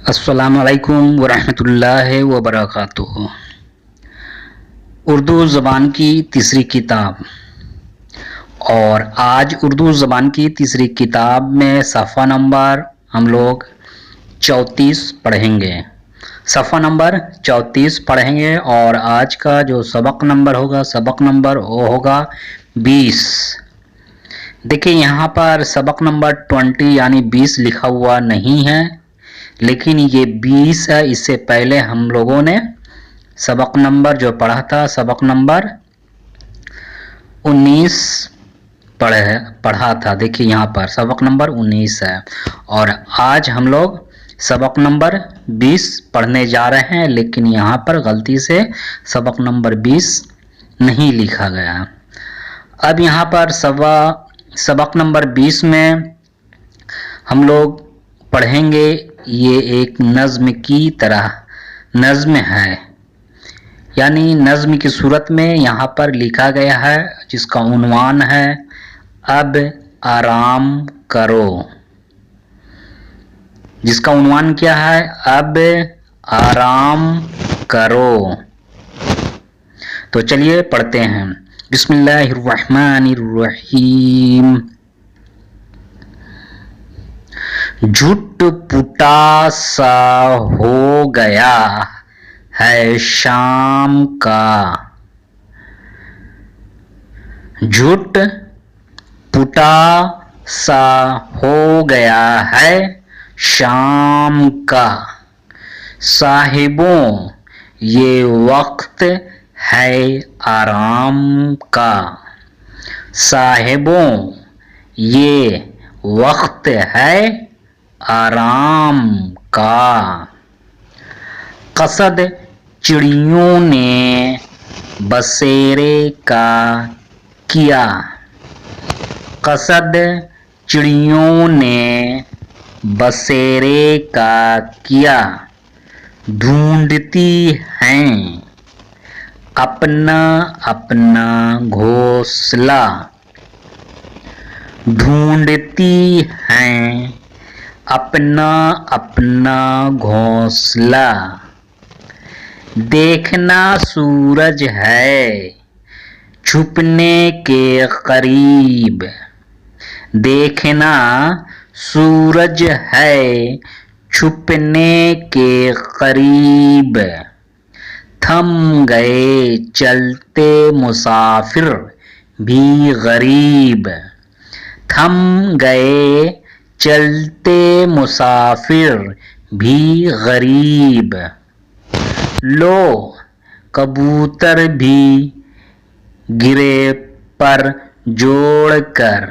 अस्सलामुअलैकुम वरहमतुल्लाहि वबरकातुहू। उर्दू ज़बान की तीसरी किताब। और आज उर्दू ज़बान की तीसरी किताब में सफ़ा नंबर हम लोग 34 पढ़ेंगे। सफ़ा नंबर 34 पढ़ेंगे और आज का जो सबक नंबर होगा, सबक नंबर वो होगा 20। देखिए यहाँ पर सबक नंबर 20 यानी 20 लिखा हुआ नहीं है, लेकिन ये 20 है। इससे पहले हम लोगों ने सबक नंबर जो पढ़ा था, सबक नंबर 19 पढ़ा था। देखिए यहाँ पर सबक नंबर 19 है और आज हम लोग सबक नंबर 20 पढ़ने जा रहे हैं, लेकिन यहाँ पर गलती से सबक नंबर 20 नहीं लिखा गया। अब यहाँ पर सबक नंबर 20 में हम लोग पढ़ेंगे। ये एक नज़्म की तरह नज़्म है, यानी नज़्म की सूरत में यहाँ पर लिखा गया है, जिसका उन्वान है अब आराम करो। जिसका उन्वान क्या है? अब आराम करो। तो चलिए पढ़ते हैं। बिस्मिल्लाहिर्रहमानिर्रहीम। झुट पुटा सा हो गया है शाम का। झुट पुटा सा हो गया है शाम का। साहिबों ये वक्त है आराम का। साहिबों ये वक्त है आराम का। कसद चिड़ियों ने बसेरे का किया। कसद चिड़ियों ने बसेरे का किया। ढूंढती हैं अपना अपना घोंसला। ढूंढती हैं अपना अपना घोंसला। देखना सूरज है छुपने के करीब। देखना सूरज है छुपने के करीब। थम गए चलते मुसाफिर भी गरीब। थम गए चलते मुसाफिर भी गरीब। लो कबूतर भी गिरे पर जोड़कर।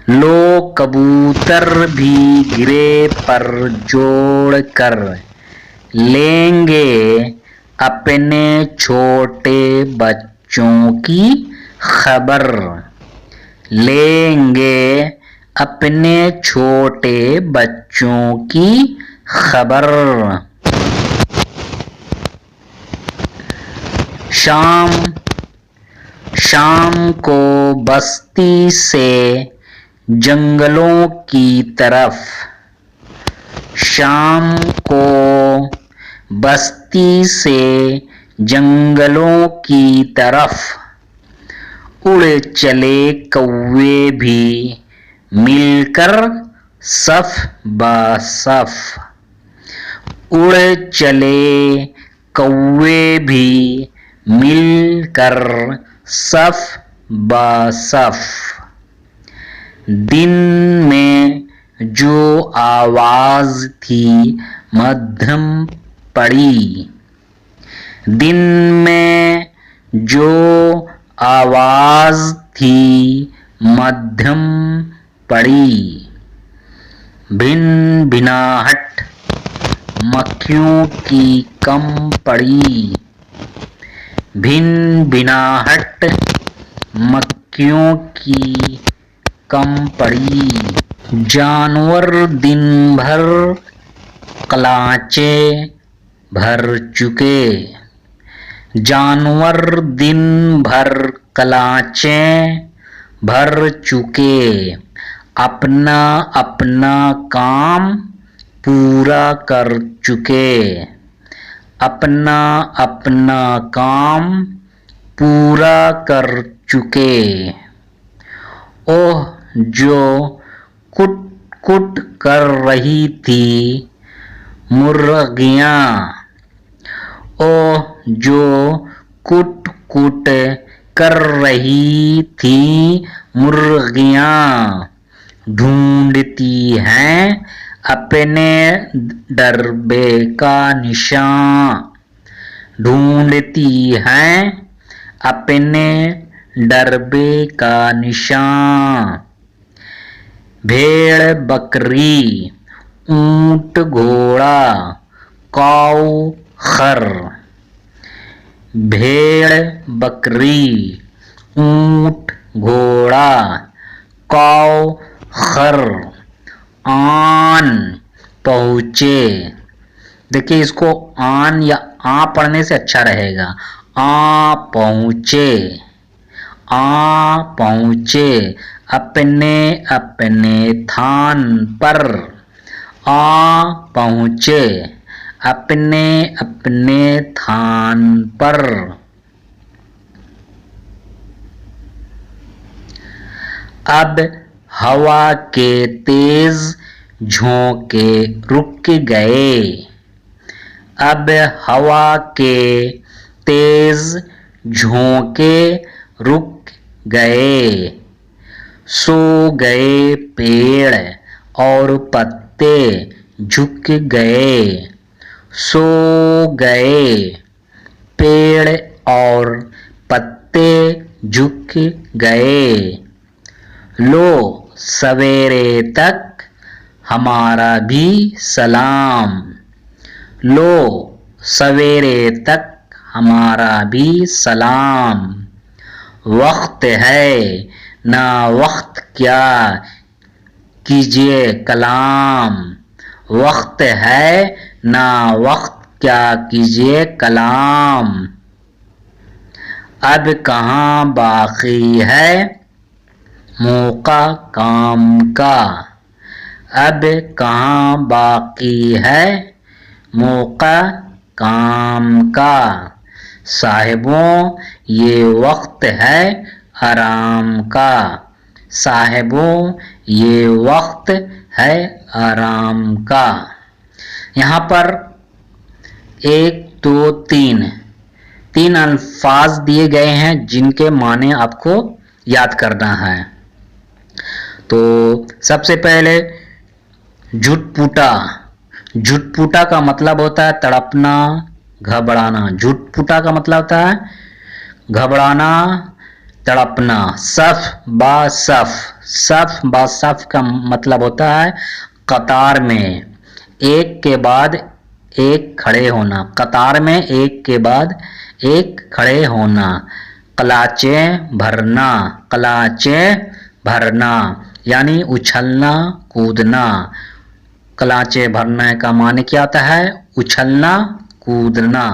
लो कबूतर भी गिरे पर जोड़कर। लेंगे अपने छोटे बच्चों की खबर। लेंगे अपने छोटे बच्चों की खबर। शाम शाम को बस्ती से जंगलों की तरफ। शाम को बस्ती से जंगलों की तरफ। उड़ चले कौवे भी मिलकर सफ बसफ। उड़ चले कौवे भी मिलकर सफ बसफ। दिन में जो आवाज थी मध्यम पड़ी। दिन में जो आवाज थी मध्यम पड़ी। भिन भिनाहट मक्खियों की कम पड़ी। भिन भिनाहट मक्खियों की कम पड़ी। जानवर दिन भर कलाचे भर चुके। जानवर दिन भर कलाचे भर चुके। अपना अपना काम पूरा कर चुके, अपना अपना काम पूरा कर चुके। ओह जो कुट कुट कर रही थी मुर्गियाँ, ओह जो कुट कुट कर रही थी मुर्गियाँ, ढूंढती हैं अपने डरबे का निशान, ढूंढती हैं अपने डरबे का निशान। भेड़ बकरी ऊंट घोड़ा काऊ खर, भेड़ बकरी ऊंट घोड़ा काऊ खर आन पहुँचे। देखिए इसको आन या आ पढ़ने से अच्छा रहेगा। आ पहुँचे, आ पहुँचे अपने अपने थान पर, आ पहुँचे अपने अपने थान पर। अब हवा के तेज झोंके रुक गए, अब हवा के तेज झोंके रुक गए। सो गए पेड़ और पत्ते झुक गए, सो गए पेड़ और पत्ते झुक गए। लो सवेरे तक हमारा भी सलाम, लो सवेरे तक हमारा भी सलाम। वक्त है ना वक्त क्या कीजिए कलाम, वक्त है ना वक्त क्या कीजिए कलाम। अब कहाँ बाकी है मौका काम का, अब कहाँ बाकी है मौका काम का। साहिबों ये वक्त है आराम का, साहिबों ये वक्त है आराम का। यहाँ पर 1 2 3 अल्फाज दिए गए हैं जिनके माने आपको याद करना है। तो सबसे पहले झुटपुटा, झुटपुटा का मतलब होता है तड़पना घबराना, झुटपुटा का मतलब होता है घबराना तड़पना। सफ बा सफ, सफ बा सफ का मतलब होता है कतार में एक के बाद एक खड़े होना, कतार में एक के बाद एक खड़े होना। कलाचे भरना, कलाचे भरना यानी उछलना कूदना। कलाचे भरना का माने क्या होता है उछलना कूदना।